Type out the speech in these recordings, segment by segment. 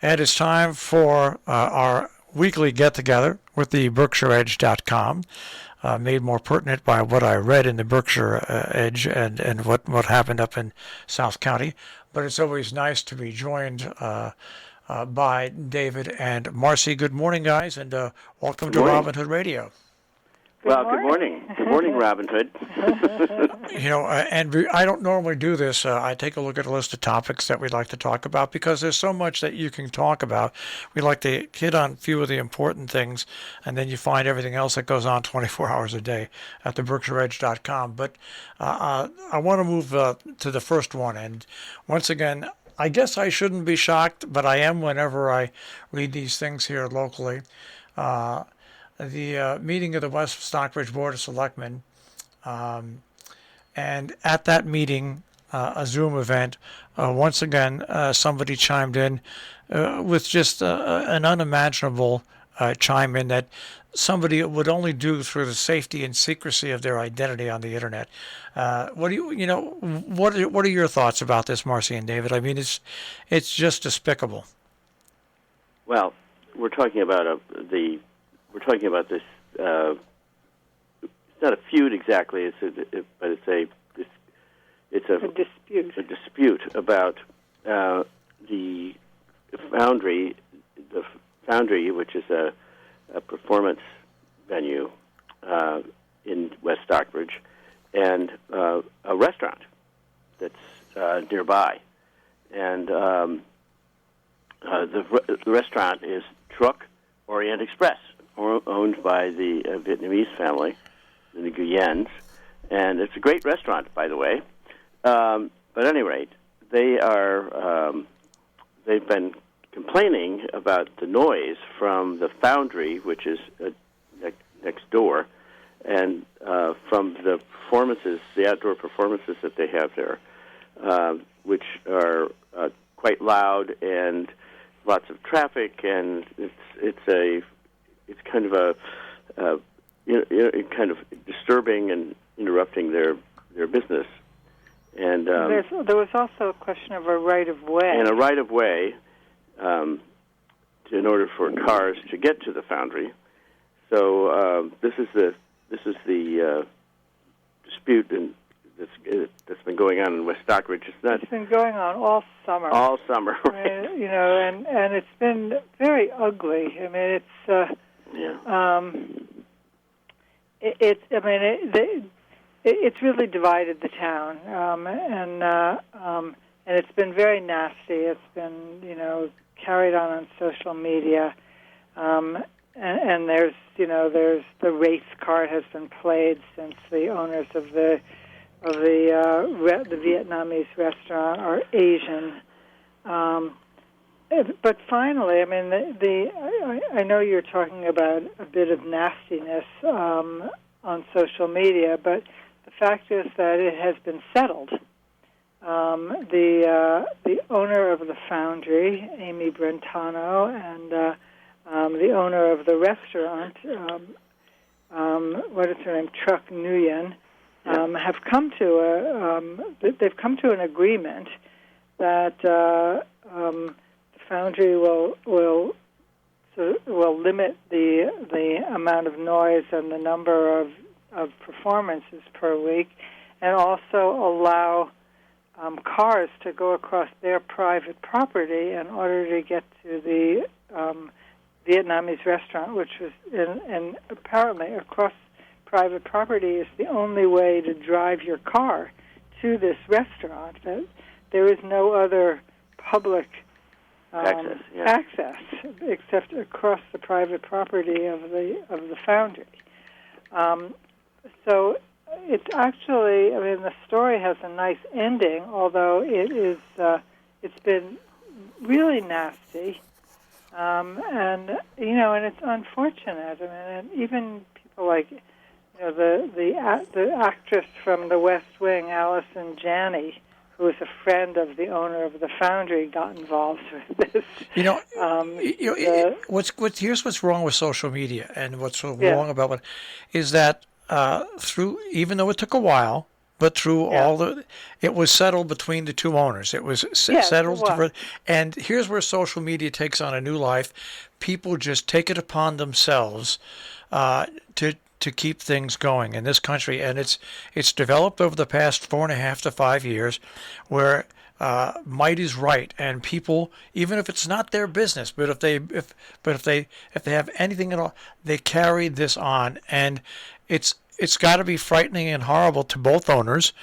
And it's time for our weekly get-together with the BerkshireEdge.com, made more pertinent by what I read in the Berkshire Edge and what happened up in South County. But it's always nice to be joined by David and Marcy. Good morning, guys, and welcome to Robin Hood Radio. Good morning. Good morning, Robin Hood. And I don't normally do this. I take a look at a list of topics that we'd like to talk about because there's so much that you can talk about. We like to hit on a few of the important things, and then you find everything else that goes on 24 hours a day at the BerkshireEdge.com. But I want to move to the first one. And once again, I guess I shouldn't be shocked, but I am whenever I read these things here locally. The meeting of the West Stockbridge Board of Selectmen, and at that meeting, a Zoom event, once again, somebody chimed in with just an unimaginable chime in that somebody would only do through the safety and secrecy of their identity on the internet. What are your thoughts about this, Marcy and David? I mean, it's just despicable. Well, we're talking about this. It's not a feud exactly, but it's a dispute. A dispute about the foundry, which is a performance venue in West Stockbridge, and a restaurant that's nearby, and the restaurant is Truck Orient Express, owned by the Vietnamese family, the Nguyens, and it's a great restaurant, by the way. But at any rate, they've been complaining about the noise from the foundry, which is next door, and from the performances, the outdoor performances that they have there, which are quite loud and lots of traffic, and it's kind of kind of disturbing and interrupting their business. And there was also a question of a right of way. And a right of way in order for cars to get to the foundry. So this is the dispute that's been going on in West Stockbridge. It's been going on all summer. All summer, right? And it's been very ugly. I mean, it's really divided the town, and it's been very nasty. It's been carried on social media, and there's the race card has been played since the owners of the Vietnamese restaurant are Asian. But finally, I mean, I know you're talking about a bit of nastiness on social media, but the fact is that it has been settled. The owner of the foundry, Amy Brentano, and the owner of the restaurant, what is her name, Truck Nguyen, have come to an agreement that the foundry will limit the amount of noise and the number of performances per week, and also allow cars to go across their private property in order to get to the Vietnamese restaurant, which was and apparently across private property is the only way to drive your car to this restaurant. There is no other public access except across the private property of the foundry. So it's actually, I mean, the story has a nice ending, although it's been really nasty, and it's unfortunate. I mean, and even people like the actress from The West Wing, Allison Janney, who is a friend of the owner of the foundry, got involved with this. Here's what's wrong with social media, and what's so wrong about it is that even though it took a while, but through Yeah. all the, it was settled between the two owners. It was Yes, it settled was. and here's where social media takes on a new life. People just take it upon themselves uh, to keep things going in this country, and it's developed over the past 4.5 to 5 years, where might is right, and people, even if it's not their business, but if they have anything at all, they carry this on, and it's got to be frightening and horrible to both owners,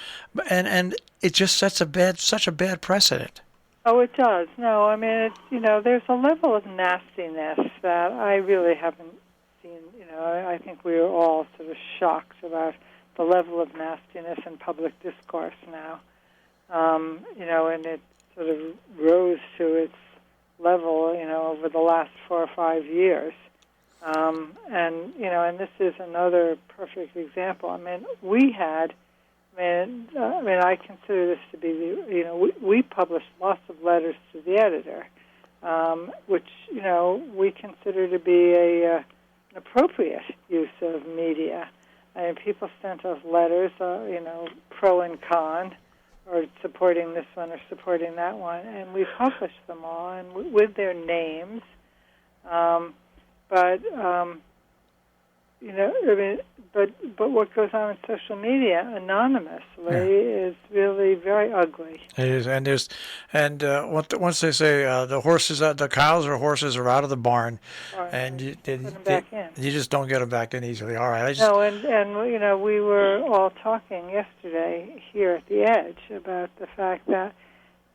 and it just sets such a bad precedent. Oh, it does. No, I mean, it's, there's a level of nastiness that I really haven't seen. I think we are all sort of shocked about the level of nastiness in public discourse now. And it sort of rose to its level, over the last 4 or 5 years. And this is another perfect example. I mean, I consider this to be we published lots of letters to the editor, which, we consider to be an appropriate use of media. I mean, people sent us letters, pro and con, or supporting this one or supporting that one, and we published them all and with their names. But what goes on in social media anonymously is really very ugly. It is, once they say the cows or horses are out of the barn, and you put them back in. You just don't get them back in easily. All right, No, and we were all talking yesterday here at the Edge about the fact that,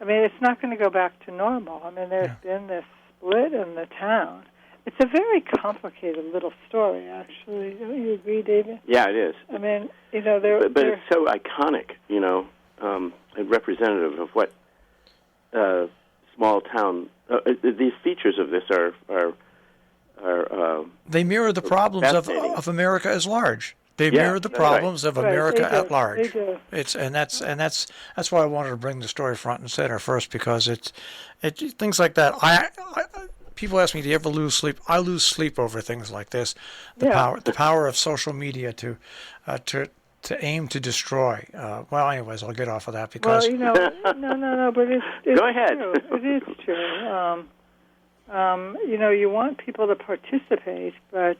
it's not going to go back to normal. There's been this split in the town. It's a very complicated little story, actually. Don't you agree, David? Yeah, it is. But it's so iconic, and representative of what small town. These features of this are they mirror the problems of America as large. They mirror the problems of America at large. They do. That's why I wanted to bring the story front and center first, because it things like that. People ask me, "Do you ever lose sleep?" I lose sleep over things like this. The power of social media to aim to destroy. Well, anyways, I'll get off of that because. Well, no, but it's go ahead. True. It is true. You want people to participate, but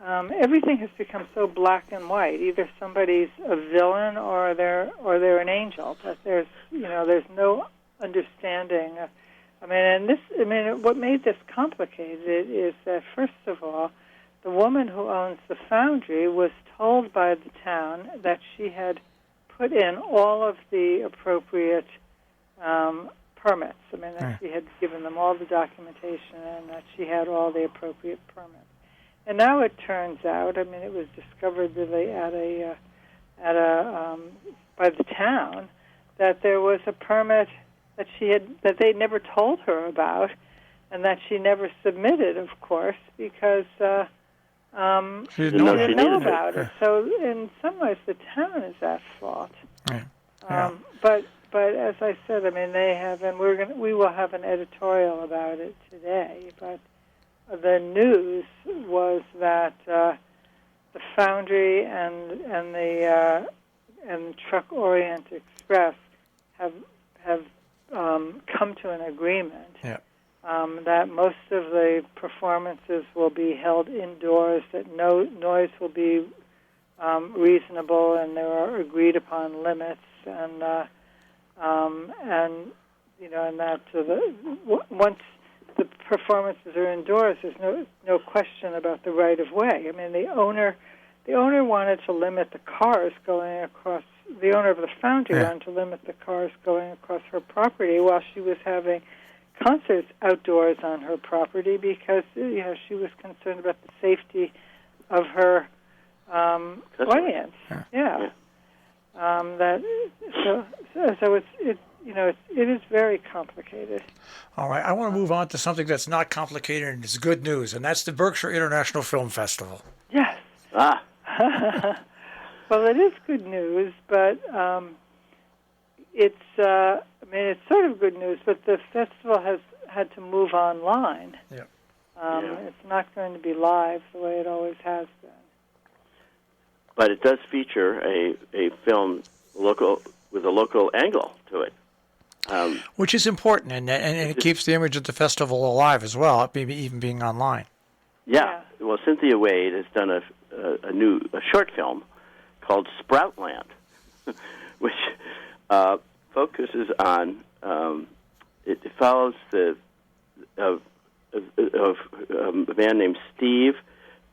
everything has become so black and white. Either somebody's a villain or they're an angel. But there's no understanding. What made this complicated is that, first of all, the woman who owns the foundry was told by the town that she had put in all of the appropriate permits. That she had given them all the documentation and that she had all the appropriate permits. And now it turns out, it was discovered really by the town that there was a permit that they never told her about, and that she never submitted, of course, because she didn't know about it. So in some ways, the town is at fault. But as I said, they have, and we will have an editorial about it today. But the news was that the Foundry and the Truck Orient Express have come to an agreement that most of the performances will be held indoors, that no noise will be reasonable, and there are agreed upon limits, and that once the performances are indoors, there's no question about the right of way. The owner wanted to limit the cars going across. The owner of the foundry wanted to limit the cars going across her property while she was having concerts outdoors on her property, because she was concerned about the safety of her audience. It is very complicated. All right, I want to move on to something that's not complicated and it's good news, and that's the Berkshire International Film Festival. Yes. Well, it is good news, but it's sort of good news, but the festival has had to move online. It's not going to be live the way it always has been. but it does feature a film with a local angle to it. Which is important, and it keeps the image of the festival alive as well, maybe even being online. Yeah. Well, Cynthia Wade has done a short film called Sproutland, which focuses on it follows of a man named Steve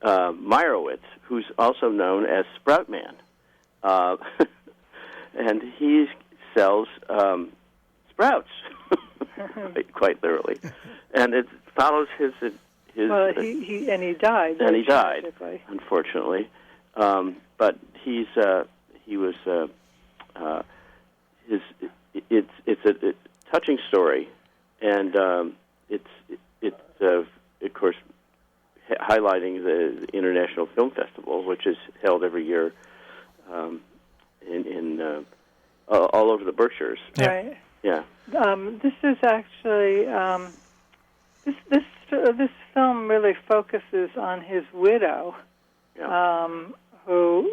Meyerowitz, who's also known as Sproutman, and he sells sprouts, quite literally, and it follows his. Well, he died. And he died, tragically. Unfortunately. But he was it's a touching story, and it's of course highlighting the International Film Festival, which is held every year in all over the Berkshires. Right. Yeah. This is actually this film really focuses on his widow, who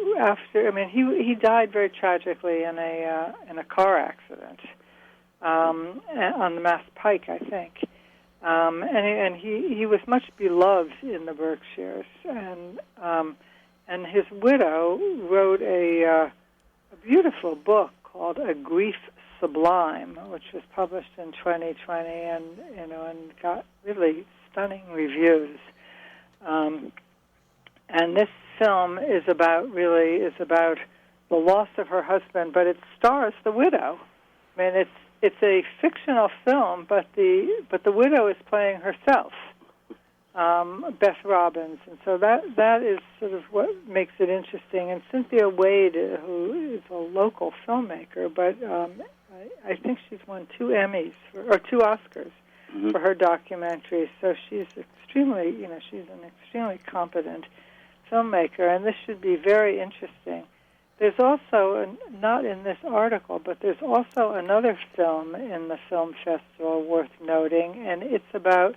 he died very tragically in a car accident on the Mass Pike, I think, and he was much beloved in the Berkshires, and his widow wrote a beautiful book called A Grief Sublime, which was published in 2020, and got really stunning reviews. And this film is about the loss of her husband, but it stars the widow. I mean, it's a fictional film, but the widow is playing herself, Beth Robbins, and so that is sort of what makes it interesting. And Cynthia Wade, who is a local filmmaker, but I think she's won 2 Emmys or 2 Oscars for her documentary. So she's she's an extremely competent filmmaker, and this should be very interesting. There's also, not in this article, but there's also another film in the film festival worth noting, and it's about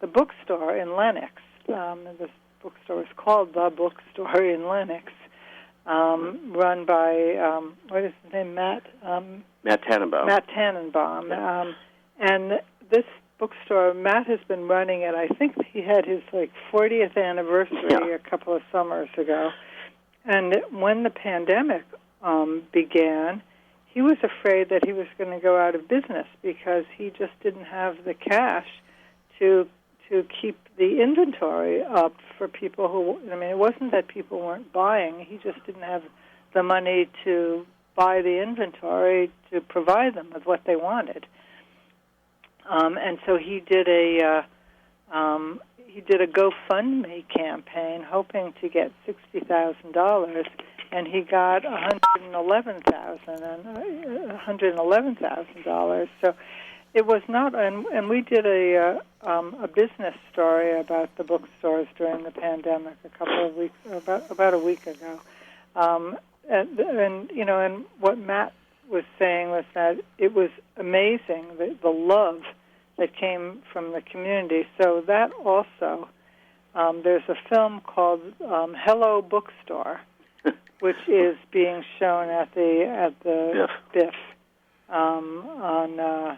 the bookstore in Lenox. This bookstore is called The Bookstore in Lenox, run by, what is his name, Matt Tannenbaum. Matt Tannenbaum. Yeah. And this bookstore, Matt has been running it. I think he had his 40th anniversary a couple of summers ago. And when the pandemic began, he was afraid that he was going to go out of business because he just didn't have the cash to keep the inventory up for people who, it wasn't that people weren't buying. He just didn't have the money to buy the inventory to provide them with what they wanted. And so he did a GoFundMe campaign hoping to get $60,000, and he got $111,000. So it was not, and we did a business story about the bookstores during the pandemic a couple of weeks, about a week ago, and what Matt was saying was that it was amazing the love that came from the community. So that also, there's a film called Hello Bookstore, which is being shown at the Biff on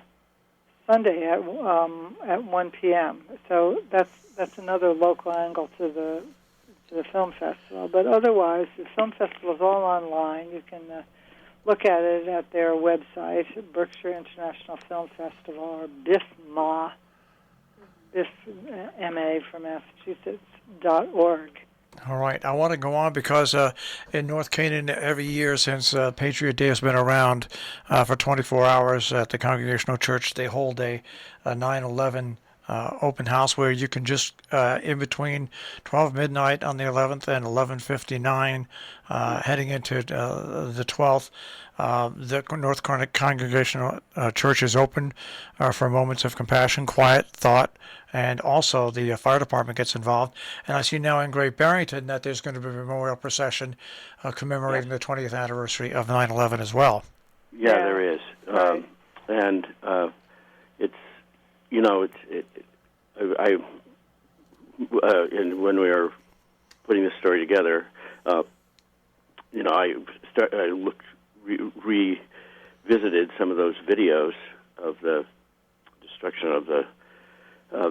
Sunday at 1 p.m. So that's another local angle to the film festival. But otherwise, the film festival is all online. You can look at it at their website, Berkshire International Film Festival, or BIFMA, BIFMA from Massachusetts.org. All right. I want to go on because in North Canaan, every year since Patriot Day has been around for 24 hours at the Congregational Church, they hold a 9/11 open house where you can just, in between 12 midnight on the 11th and 11:59, heading into the 12th, the North Congregational Church is open for moments of compassion, quiet, thought, and also the fire department gets involved. And I see now in Great Barrington that there's going to be a memorial procession commemorating the 20th anniversary of 9/11 as well. Yeah, there is. Right. And it's, and when we were putting this story together, I revisited some of those videos of the destruction of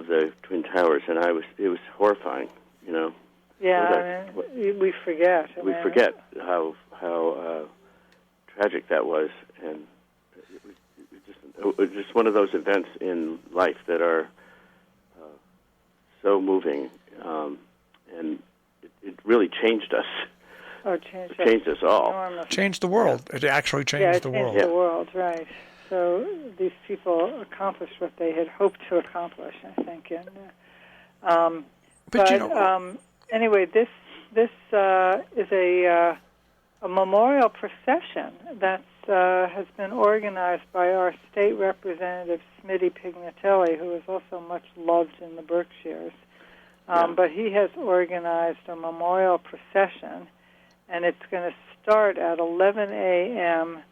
the Twin Towers, and it was horrifying. Yeah, we forget. We forget how tragic that was, and it was just one of those events in life that are so moving, and it really changed us. Oh, it changed us all. Enormously. Changed the world. It actually changed the world. Yeah, it changed the world, right. So these people accomplished what they had hoped to accomplish, I think. And, anyway, this is a memorial procession that has been organized by our state representative, Smitty Pignatelli, who is also much loved in the Berkshires. But he has organized a memorial procession, and it's going to start at 11 a.m.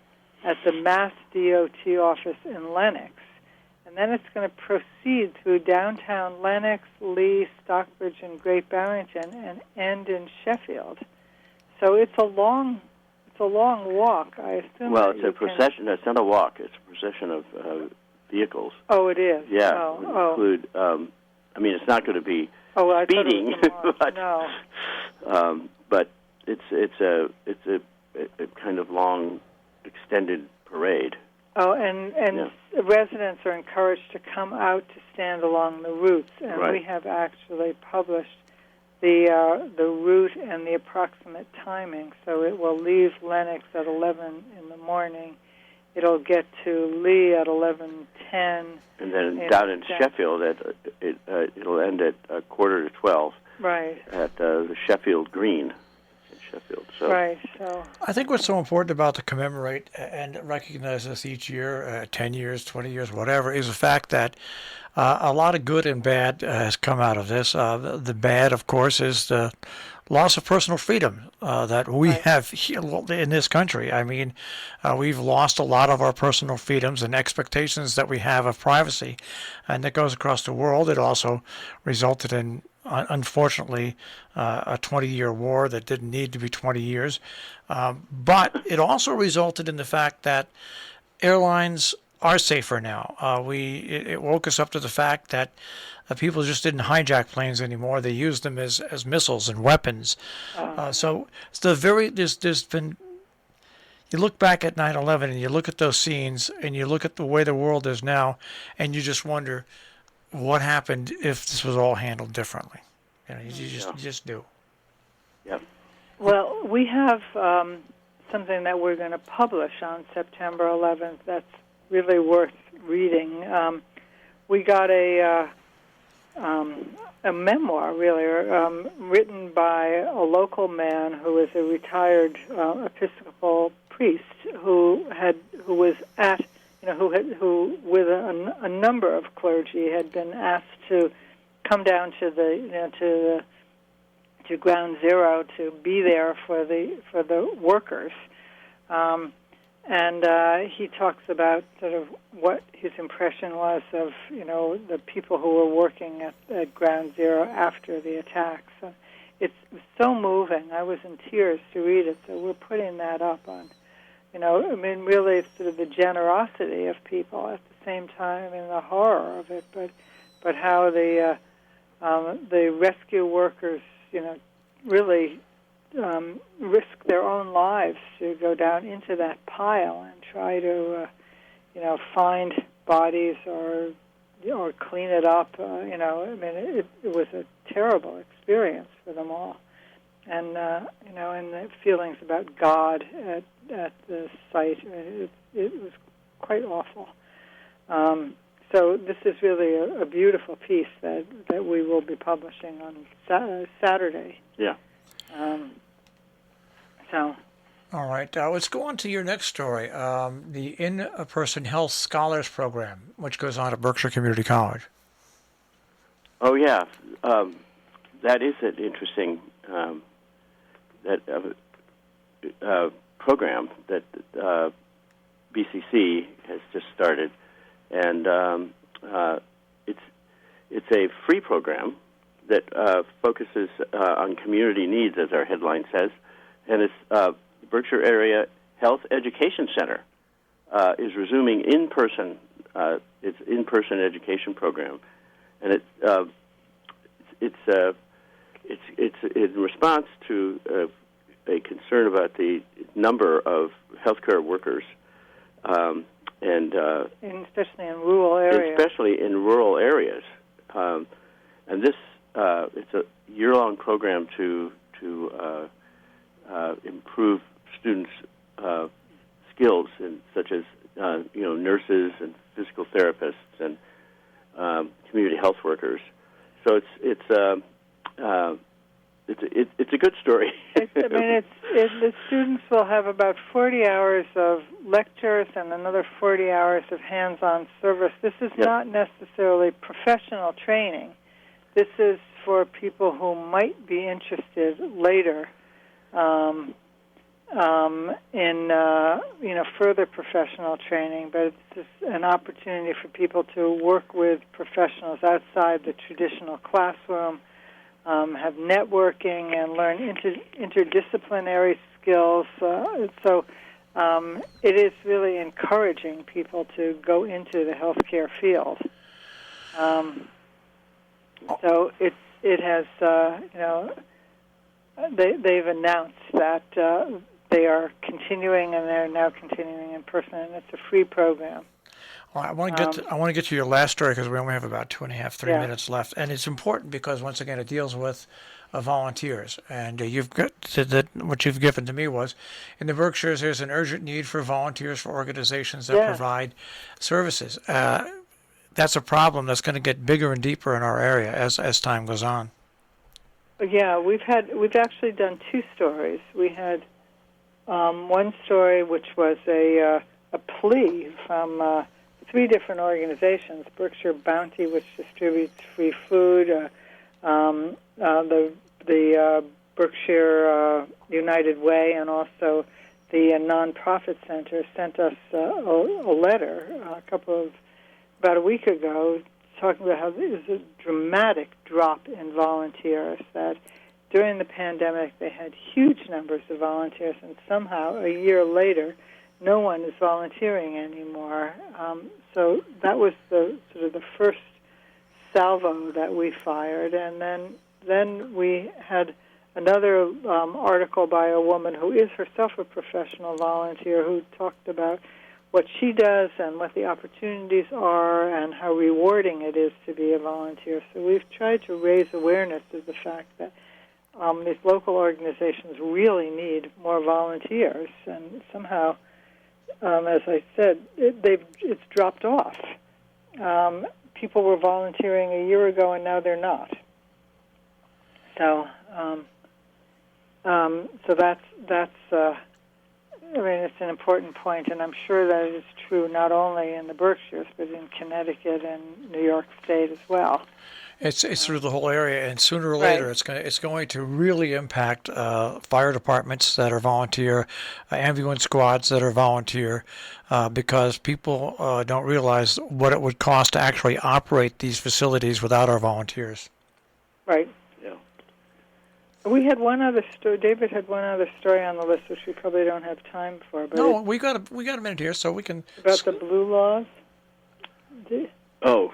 at the Mass DOT office in Lenox. And then it's going to proceed through downtown Lenox, Lee, Stockbridge, and Great Barrington, and end in Sheffield. So it's a long walk. I assume. Well, it's a procession. It's not a walk. It's a procession of vehicles. Oh, it is. Yeah, it would include. It's not going to be speeding, but it's a kind of long, extended parade. Oh, and residents are encouraged to come out to stand along the routes, and we have actually published the route and the approximate timing. So it will leave Lenox at 11 in the morning. It'll get to Lee at 11:10, and then down in Sheffield, it'll end at quarter to 12. Right. At the Sheffield Green. Sheffield. Right. So I think what's so important about to commemorate and recognize this each year, 10 years, 20 years, whatever, is the fact that a lot of good and bad has come out of this. The bad, of course, is the loss of personal freedom that we have here in this country. I mean, we've lost a lot of our personal freedoms and expectations that we have of privacy, and that goes across the world. It also resulted in, unfortunately, a 20-year war that didn't need to be 20 years. But it also resulted in the fact that airlines are safer now. It woke us up to the fact that people just didn't hijack planes anymore. They used them as missiles and weapons. So there's been. You look back at 9/11 and you look at those scenes and you look at the way the world is now, and you just wonder what happened if this was all handled differently. You just do. Yeah. Well, we have something that we're going to publish on September 11th that's really worth reading. We got a memoir, really, written by a local man who is a retired Episcopal priest who was at. Who with a number of clergy had been asked to come down to to Ground Zero to be there for the workers, and he talks about sort of what his impression was of the people who were working at Ground Zero after the attacks. It's so moving. I was in tears to read it. So we're putting that up on. Really, it's sort of the generosity of people at the same time and the horror of it, but how the rescue workers, really risk their own lives to go down into that pile and try to, find bodies or clean it up. It was a terrible experience for them all. And and the feelings about God at the site, it was quite awful. So this is really a beautiful piece that we will be publishing on Saturday. Yeah. All right. Let's go on to your next story, the In-Person Health Scholars Program, which goes on at Berkshire Community College. Oh, yeah. That is an interesting program that BCC has just started, and it's a free program that focuses on community needs, as our headline says, and it's Berkshire Area Health Education Center is resuming in-person. Its in-person education program, and it's in response to a concern about the number of healthcare workers, and especially in rural areas. Especially in rural areas, and this it's a year-long program to improve students' skills, such as nurses and physical therapists and community health workers. So it's a good story. The students will have about 40 hours of lectures and another 40 hours of hands-on service. This is not necessarily professional training. This is for people who might be interested later in further professional training, but it's just an opportunity for people to work with professionals outside the traditional classroom, have networking, and learn interdisciplinary skills. So it is really encouraging people to go into the healthcare field. So it has, they've announced that they are continuing, and they're now continuing in person, and it's a free program. Well, I want to get to your last story because we only have about 2.5, 3 minutes left, and it's important because once again it deals with volunteers, and what you've given to me was in the Berkshires there's an urgent need for volunteers for organizations that provide services. That's a problem that's going to get bigger and deeper in our area as time goes on. Yeah, we've actually done two stories. We had one story which was a plea from 3 different organizations: Berkshire Bounty, which distributes free food, the Berkshire United Way, and also the nonprofit center sent us a letter about a week ago, talking about how there's a dramatic drop in volunteers, that during the pandemic they had huge numbers of volunteers, and somehow a year later no one is volunteering anymore. So that was the first salvo that we fired, and then we had another article by a woman who is herself a professional volunteer, who talked about what she does and what the opportunities are and how rewarding it is to be a volunteer. So we've tried to raise awareness of the fact that these local organizations really need more volunteers, and somehow, as I said, it's dropped off. People were volunteering a year ago, and now they're not. So, that's. It's an important point, and I'm sure that it is true not only in the Berkshires, but in Connecticut and New York State as well. It's through the whole area, and sooner or later it's going to really impact fire departments that are volunteer, ambulance squads that are volunteer, because people don't realize what it would cost to actually operate these facilities without our volunteers. Right. Yeah. We had one other story. David had one other story on the list, which we probably don't have time for. But no, we got a minute here, so we can. About the blue laws. Oh.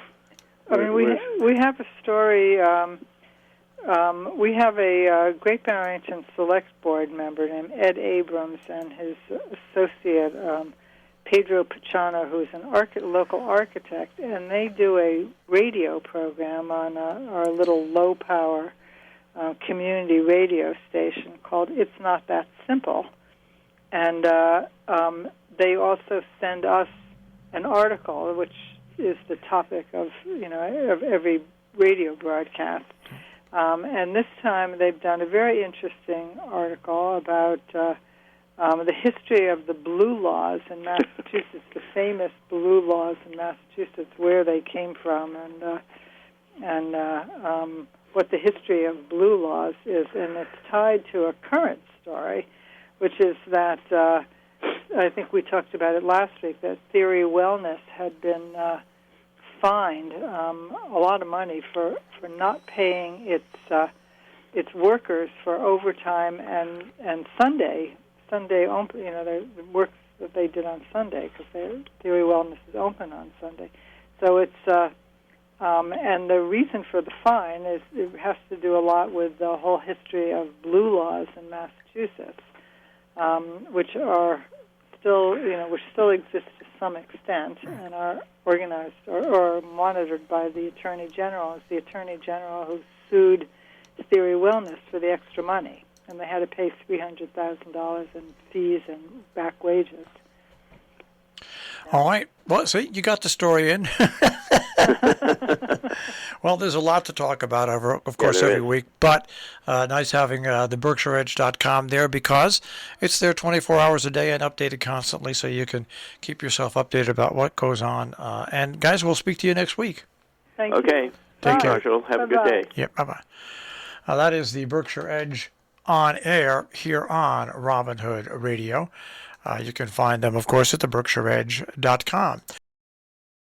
I mean, we have a story. We have a Great Barrington Select Board member named Ed Abrams and his associate Pedro Pachano, who's an local architect, and they do a radio program on our little low-power community radio station called It's Not That Simple. And they also send us an article, which is the topic of every radio broadcast. And this time they've done a very interesting article about the history of the blue laws in Massachusetts, the famous blue laws in Massachusetts, where they came from, and what the history of blue laws is. And it's tied to a current story, which is that I think we talked about it last week, that Theory Wellness had been fined a lot of money for not paying its workers for overtime and Sunday Sunday open. The works that they did on Sunday, because Theory Wellness is open on Sunday. So it's and the reason for the fine is it has to do a lot with the whole history of blue laws in Massachusetts, which are still, which still exist to some extent and are organized or monitored by the Attorney General. It's the Attorney General who sued Theory Wellness for the extra money, and they had to pay $300,000 in fees and back wages. All right. Well, see, you got the story in. Well, there's a lot to talk about, of course, every week. But nice having the BerkshireEdge.com there, because it's there 24 hours a day and updated constantly, so you can keep yourself updated about what goes on. And, guys, we'll speak to you next week. Thank you. Okay. Take care. Marshall. Have a good day. Yep. Bye-bye. That is the Berkshire Edge on air here on Robin Hood Radio. You can find them, of course, at the BerkshireEdge.com.